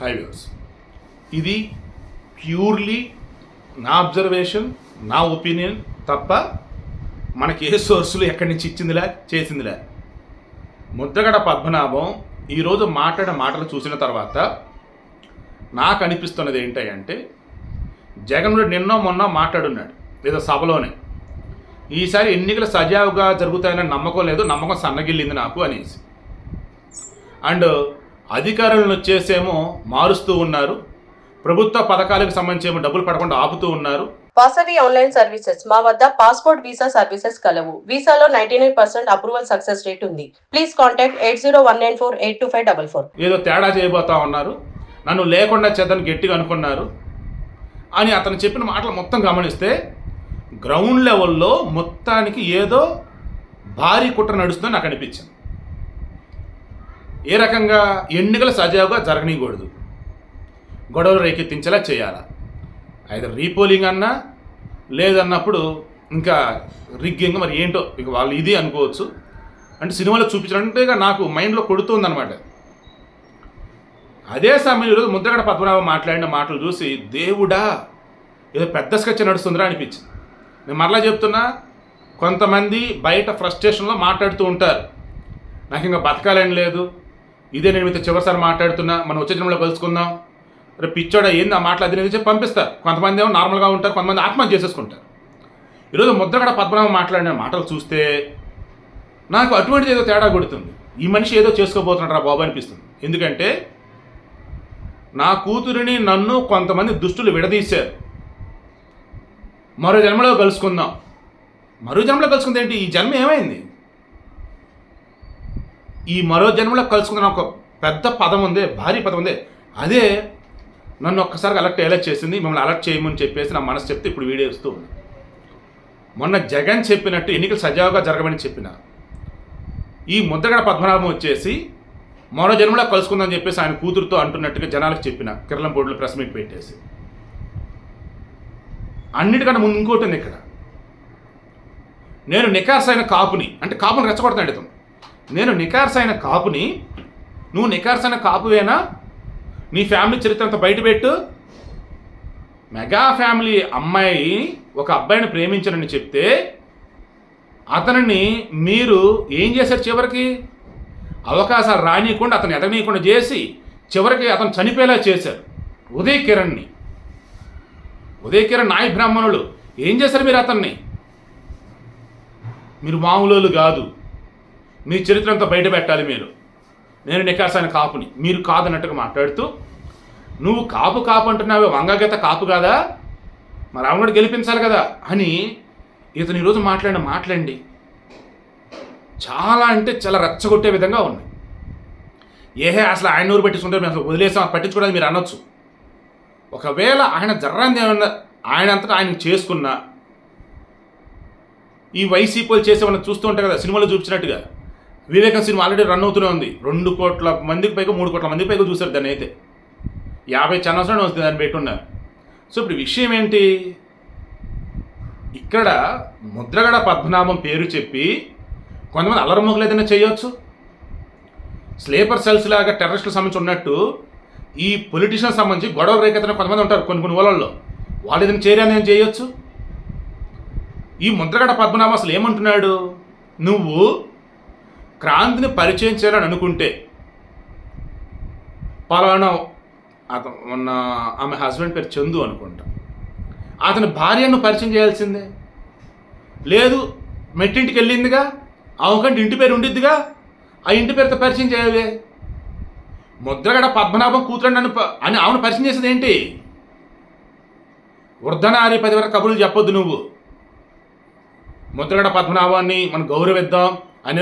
High viewers, ఇది purely నా observation, నా ఒపీనియన్ తప్ప మనకి ఏ సోర్సులు ఎక్కడి నుంచి ఇచ్చిందిలే చేసిందిలే. ముద్రగడ పద్మనాభం ఈరోజు మాట్లాడిన మాటలు చూసిన తర్వాత నాకు అనిపిస్తున్నది ఏంటంటే, జగన్ నిన్నో మొన్న మాట్లాడున్నాడు ఏదో సభలోనే, ఈసారి ఎన్నికలు సజావుగా జరుగుతాయని నమ్మకం లేదు, నమ్మకం సన్నగిల్లింది నాకు అనేసి. అండ్ అధికారులను వచ్చేసేమో మారుస్తూ ఉన్నారు, ప్రభుత్వ పథకాలకు సంబంధించి డబ్బులు పడకుండా ఆపుతూ ఉన్నారు. వాసవి ఆన్లైన్ సర్వీసెస్ మా వద్ద పాస్పోర్ట్ వీసా సర్వీసెస్ కలవు. వీసాలో 99% అప్రూవల్ సక్సెస్ రేట్ ఉంది. Please contact 8019482544. ఏదో తేడా చేయబోతా ఉన్నారు, నన్ను లేకుండా చేద్దని గట్టిగా అనుకున్నారు అని అతను చెప్పిన మాటలు మొత్తం గమనిస్తే గ్రౌండ్ లెవెల్లో మొత్తానికి ఏదో భారీ కుట్ర నడుస్తుందని నాకు అనిపించింది. ఏ రకంగా ఎన్నికలు సజావుగా జరగనీయకూడదు, గొడవలు రేకెత్తించేలా చేయాలా, అయితే రీపోలింగ్ అన్నా లేదన్నప్పుడు ఇంకా రిగ్గింగ్, మరి ఏంటో ఇక వాళ్ళు ఇది అనుకోవచ్చు. అంటే సినిమాలో చూపించాలంటే నాకు మైండ్లో కొడుతుందన్నమాట. అదే సమయంలో ముద్రగడ పద్మనాభం మాట్లాడిన మాటలు చూసి దేవుడా ఏదో పెద్ద స్కెచ్ నడుస్తుందిరా అనిపించింది. నేను మరలా చెప్తున్నా, కొంతమంది బయట ఫ్రస్ట్రేషన్లో మాట్లాడుతూ ఉంటారు, నాకు ఇంకా బతకాలని లేదు, ఇదే నేను మీతో చివరిసారి మాట్లాడుతున్నా, మనం వచ్చే జన్మలో కలుసుకుందాం, రేపు పిచ్చోడా ఏంది ఆ మాటలు అది చెప్పి పంపిస్తారు. కొంతమంది ఏమో నార్మల్గా ఉంటారు, కొంతమంది ఆత్మహత్య చేసేసుకుంటారు. ఈరోజు ముద్రగడ పద్మనాభం మాట్లాడిన మాటలు చూస్తే నాకు అటువంటిది ఏదో తేడా కొడుతుంది. ఈ మనిషి ఏదో చేసుకోబోతున్నాడు రా బాబు అనిపిస్తుంది. ఎందుకంటే నా కూతురిని నన్ను కొంతమంది దుష్టులు విడదీశారు, మరో జన్మలో కలుసుకుందాం. మరో జన్మలో కలుసుకుంది ఏంటి? ఈ జన్మ ఏమైంది? ఈ మరో జన్మలో కలుసుకుందాం ఒక పెద్ద పదం ఉంది, భారీ పదం ఉంది. అదే నన్ను ఒక్కసారి అలర్ట్ చేసింది, మిమ్మల్ని అలర్ట్ చేయమని చెప్పేసి నా మనసు చెప్తే ఇప్పుడు వీడియో ఇస్తూ ఉంది. మొన్న జగన్ చెప్పినట్టు ఎన్నికలు సజావుగా జరగమని చెప్పిన ఈ ముద్రగడ పద్మనాభం వచ్చేసి మరో జన్మలో కలుసుకుందని చెప్పేసి ఆయన కూతురుతో అంటున్నట్టుగా జనాలకు చెప్పిన కిరణం బోర్డులో ప్రెస్ మీట్ పెట్టేసి. అన్నిటికన్నా ముందు ఇంకోటి ఉంది ఇక్కడ. నేను నికార్సైన కాపుని, అంటే కాపుని రెచ్చగొడతాడు ఇతను. నేను నికార్సైన కాపుని, నువ్వు నికార్సైన కాపువేనా? నీ ఫ్యామిలీ చరిత్ర అంతా బయటపెట్టు. మెగా ఫ్యామిలీ అమ్మాయి ఒక అబ్బాయిని ప్రేమించారని చెప్తే అతనిని మీరు ఏం చేశారు? చివరికి అవకాశాలు రానియకుండా, అతను ఎదగనీయకుండా చేసి చివరికి అతను చనిపోయేలా చేశారు. ఉదయ్ కిరణ్ నాయ బ్రాహ్మణులు ఏం చేశారు మీరు అతన్ని? మీరు మామూలు కాదు, మీ చరిత్ర అంతా బయట పెట్టాలి మీరు. నేను నికార్సైన కాపుని, మీరు కాదన్నట్టుగా మాట్లాడుతూ, నువ్వు కాపు అంటున్నావే, వంగగీత కాపు కాదా, మరి ఆవిడ గెలిపించాలి కదా అని ఇతను ఈరోజు మాట్లాడిన మాట్లాడండి చాలా అంటే చాలా రెచ్చగొట్టే విధంగా ఉన్నాయి. అసలు ఆయన నూరు పట్టించుకుంటారు, మేము అసలు వదిలేసాం, పట్టించుకోవడానికి మీరు అనొచ్చు. ఒకవేళ ఆయన జర్రాన్ని ఏమన్నా ఆయన అంతటా ఆయన చేసుకున్నా, ఈ వైసీపీలు చేసేమన్నా చూస్తూ ఉంటాయి కదా సినిమాలో చూపించినట్టుగా. వివేకం సినిమా ఆల్రెడీ రన్ అవుతూనే ఉంది, 2 కోట్ల మందికి పైగా 3 కోట్ల మందికి పైగా చూశారు దాన్ని. అయితే 50 ఛానల్స్లో వస్తుంది దాన్ని పెట్టున్నారు. సో ఇప్పుడు విషయం ఏంటి, ఇక్కడ ముద్రగడ పద్మనాభం పేరు చెప్పి కొంతమంది అల్లరమొగలు ఏదైనా చేయొచ్చు. స్లీపర్ సెల్స్ లాగా టెర్రరిస్టులకు సంబంధించి ఉన్నట్టు ఈ పొలిటీషియన్ సంబంధించి గొడవ రేకెత్తిన కొంతమంది ఉంటారు కొన్ని ఊళ్ళల్లో, వాళ్ళు ఏదైనా చేయాలని ఏం చేయొచ్చు. ఈ ముద్రగడ పద్మనాభం అసలు ఏమంటున్నాడు, నువ్వు క్రాంతిని పరిచయం చేయాలని అనుకుంటే పలానా మొన్న ఆమె హస్బెండ్ పేరు చందు అనుకుంటా, అతని భార్యను పరిచయం చేయాల్సిందే. లేదు మెట్టింటికి వెళ్ళిందిగా, ఆమెకంటే ఇంటి పేరు ఉండిద్దిగా, ఆ ఇంటి పేరుతో పరిచయం చేయాలి. ముద్రగడ పద్మనాభం కూతురు అని ఆమెను పరిచయం చేసేది ఏంటి? వృద్ధనారి 10 వరకు కబుర్లు చెప్పొద్దు నువ్వు. ముద్రగడ పద్మనాభాన్ని మనం గౌరవిద్దాం, ఆయన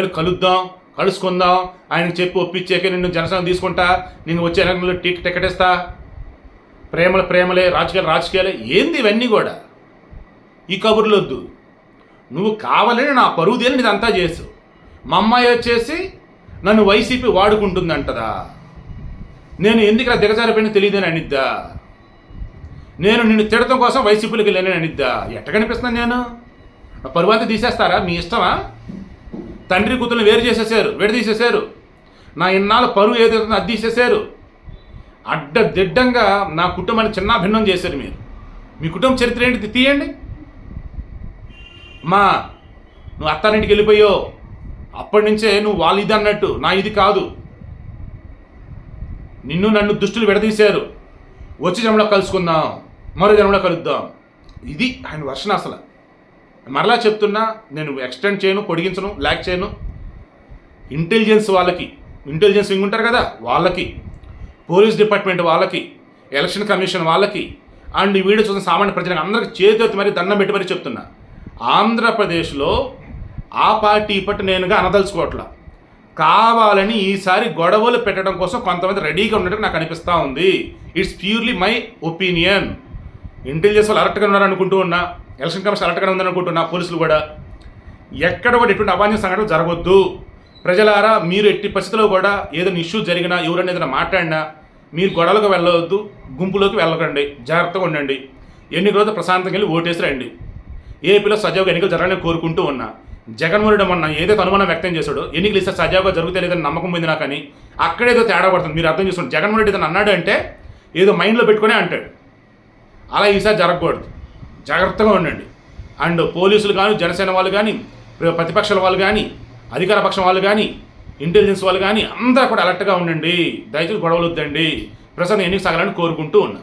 కలుసుకుందాం, ఆయనకు చెప్పి ఒప్పించాక నిన్ను జనసేన తీసుకుంటా, నేను వచ్చే ఎలక్షన్లో టికెట్ ఇస్తా, ప్రేమలే, రాజకీయాలే ఏంది ఇవన్నీ కూడా? ఈ కబుర్లు వద్దు. నువ్వు కావాలని నా పరువు దేని ఇదంతా చేసు. మా అమ్మాయి వచ్చేసి నన్ను వైసీపీ వాడుకుంటుందంటదా, నేను ఎందుకు దిగజారిపోయినా తెలియదని అనిద్దా, నేను నిన్ను తిడతం కోసం వైసీపీలోకి వెళ్ళానని అనిద్దా. ఎట్ట కనిపిస్తున్నాను నేను? నా పరువు అంతా తీసేస్తారా? మీ ఇష్టమా? తండ్రి కూతుర్ని విడదీసేశారు. నా ఇన్నాళ్ళు పరువు ఏదైతుందో అది తీసేశారు. అడ్డదిడ్డంగా నా కుటుంబాన్ని చిన్నాభిన్నం చేశారు మీరు. మీ కుటుంబ చరిత్ర ఏంటి తీయండి. అమ్మా నువ్వు అత్తారింటికి వెళ్ళిపోయావు, అప్పటి నుంచే నువ్వు వాళ్ళు ఇది అన్నట్టు, నా ఇది కాదు. నిన్ను నన్ను దుష్టులు విడదీశారు, వచ్చి జన్మలో కలుసుకుందాం, మరో జన్మలో కలుద్దాం. ఇది ఆయన వర్షన్. అసలు మరలా చెప్తున్నా, నేను ఎక్స్టెండ్ చేయను, పొడిగించను, ల్యాక్ చేయను. ఇంటెలిజెన్స్ వాళ్ళకి, ఇంటెలిజెన్స్ వింగ్ ఉంటారు కదా వాళ్ళకి, పోలీస్ డిపార్ట్మెంట్ వాళ్ళకి, ఎలక్షన్ కమిషన్ వాళ్ళకి, అండ్ ఈ వీడియో చూసిన సామాన్య ప్రజలకు అందరికి చేతి మరి దండం పెట్టి మరి చెప్తున్నా, ఆంధ్రప్రదేశ్లో ఆ పార్టీ పట్టు నేనుగా అనదలుచుకోవట్లా. కావాలని ఈసారి గొడవలు పెట్టడం కోసం కొంతమంది రెడీగా ఉన్నట్టు నాకు అనిపిస్తూ ఉంది. It's purely my opinion. Intelligence వాళ్ళు అలర్ట్గా ఉన్నారనుకుంటూ ఉన్నా, ఎలక్షన్ కమిషన్ అలర్ట్గా ఉందనుకుంటున్నా, పోలీసులు కూడా. ఎక్కడ కూడా ఎటువంటి అవాంఛనీయ సంఘటనలు జరగవద్దు. ప్రజలారా, మీరు ఎట్టి పరిస్థితుల్లో కూడా ఏదైనా ఇష్యూ జరిగినా, ఎవరైనా ఏదైనా మాట్లాడినా మీరు గొడవలకు వెళ్ళవద్దు, గుంపులోకి వెళ్ళకండి, జాగ్రత్తగా ఉండండి. ఎన్ని రోజులు ప్రశాంతంగా వెళ్ళి ఓటేసి రండి. ఏపీలో సజావుగా ఎన్నికలు జరగాలని కోరుకుంటూ ఉన్నా. జగన్మోహన్ రెడ్డి మొన్న ఏదైతే అనుమానం వ్యక్తం చేశాడో, ఎన్నికలు ఇస్తే సజావుగా జరుగుతే లేదని నమ్మకం పొందినా కానీ అక్కడేదో తేడా పడుతుంది. మీరు అర్థం చేసుకోండి. జగన్మోహన్ రెడ్డి ఏదైనా అన్నాడు అంటే ఏదో మైండ్లో పెట్టుకునే అంటాడు. అలా ఈసారి జరగకూడదు, జాగ్రత్తగా ఉండండి. అండ్ పోలీసులు కానీ, జనసేన వాళ్ళు కానీ, ప్రతిపక్షాల వాళ్ళు కానీ, అధికార పక్షం వాళ్ళు కానీ, ఇంటెలిజెన్స్ వాళ్ళు కానీ అందరూ కూడా అలర్ట్గా ఉండండి. దయచేసి గొడవలు వద్దండి. ప్రస్తుతం ఎన్నిక సాగాలని కోరుకుంటూ ఉన్నా.